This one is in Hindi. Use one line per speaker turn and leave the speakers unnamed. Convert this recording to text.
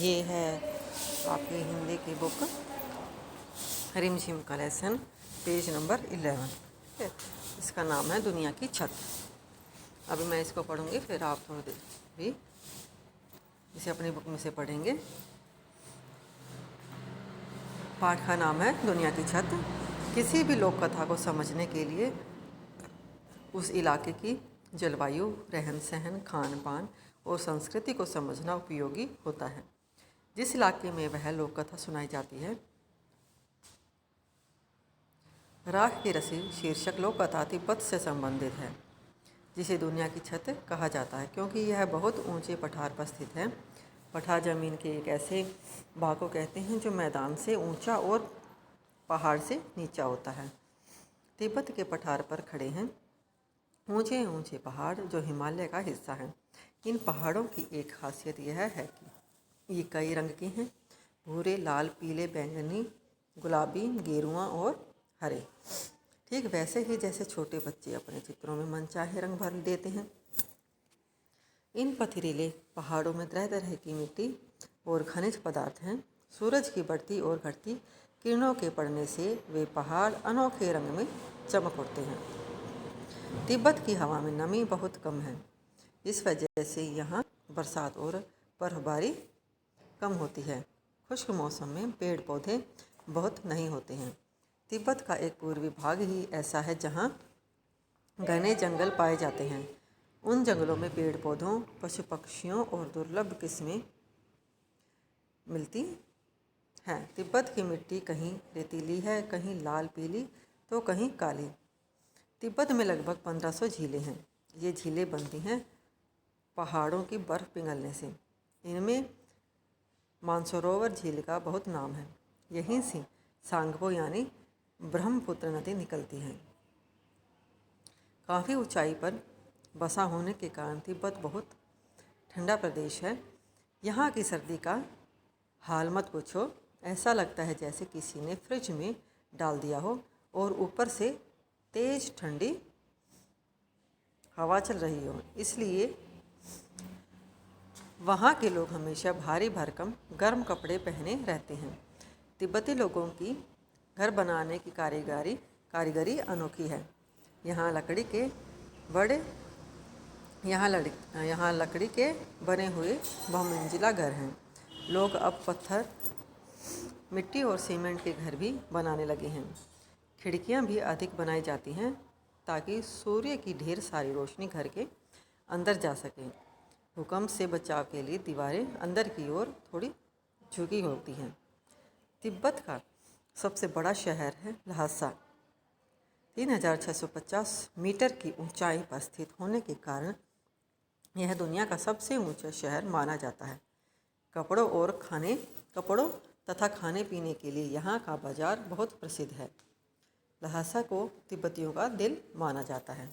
ये है आपकी हिंदी की बुक रिमझिम का लेसन, पेज नंबर 11। ठीक है, इसका नाम है दुनिया की छत। अभी मैं इसको पढ़ूंगी, फिर आप थोड़ी देर भी इसे अपनी बुक में से पढ़ेंगे। पाठ का नाम है दुनिया की छत। किसी भी लोक कथा को समझने के लिए उस इलाके की जलवायु, रहन सहन, खान पान और संस्कृति को समझना उपयोगी होता है। जिस इलाके में वह लोक कथा सुनाई जाती है, राख की रस्सी शीर्षक लोक कथा तिब्बत से संबंधित है, जिसे दुनिया की छत कहा जाता है क्योंकि यह बहुत ऊंचे पठार पर स्थित है। पठार जमीन के एक ऐसे भाग को कहते हैं जो मैदान से ऊंचा और पहाड़ से नीचा होता है। तिब्बत के पठार पर खड़े हैं ऊंचे ऊंचे पहाड़ जो हिमालय का हिस्सा हैं। इन पहाड़ों की एक खासियत यह है कि ये कई रंग के हैं: भूरे, लाल, पीले, बैंगनी, गुलाबी, गेरुआ और हरे। ठीक वैसे ही जैसे छोटे बच्चे अपने चित्रों में मनचाहे रंग भर देते हैं। इन पथरीले पहाड़ों में तरह तरह की मिट्टी और खनिज पदार्थ हैं। सूरज की बढ़ती और घटती किरणों के पड़ने से वे पहाड़ अनोखे रंग में चमक उठते हैं। तिब्बत की हवा में नमी बहुत कम है, इस वजह से यहाँ बरसात और बर्फबारी कम होती है। खुश्क मौसम में पेड़ पौधे बहुत नहीं होते हैं। तिब्बत का एक पूर्वी भाग ही ऐसा है जहाँ घने जंगल पाए जाते हैं। उन जंगलों में पेड़ पौधों, पशु पक्षियों और दुर्लभ किस्में मिलती हैं। तिब्बत की मिट्टी कहीं रेतीली है, कहीं लाल पीली तो कहीं काली। तिब्बत में लगभग 1500 झीलें हैं। ये झीलें बनती हैं पहाड़ों की बर्फ़ पिघलने से। इनमें मानसरोवर झील का बहुत नाम है। यहीं से सांगपो यानी ब्रह्मपुत्र नदी निकलती है। काफ़ी ऊंचाई पर बसा होने के कारण तिब्बत बहुत ठंडा प्रदेश है। यहाँ की सर्दी का हाल मत पूछो। ऐसा लगता है जैसे किसी ने फ्रिज में डाल दिया हो और ऊपर से तेज ठंडी हवा चल रही हो। इसलिए वहाँ के लोग हमेशा भारी भरकम गर्म कपड़े पहने रहते हैं। तिब्बती लोगों की घर बनाने की कारीगरी अनोखी है। यहाँ लकड़ी के बने हुए बहुमंजिला घर हैं। लोग अब पत्थर, मिट्टी और सीमेंट के घर भी बनाने लगे हैं। खिड़कियाँ भी अधिक बनाई जाती हैं ताकि सूर्य की ढेर सारी रोशनी घर के अंदर जा सके। भूकंप से बचाव के लिए दीवारें अंदर की ओर थोड़ी झुकी होती हैं। तिब्बत का सबसे बड़ा शहर है ल्हासा। 3650 मीटर की ऊंचाई पर स्थित होने के कारण यह दुनिया का सबसे ऊंचा शहर माना जाता है। कपड़ों तथा खाने पीने के लिए यहाँ का बाजार बहुत प्रसिद्ध है। ल्हासा को तिब्बतियों का दिल माना जाता है।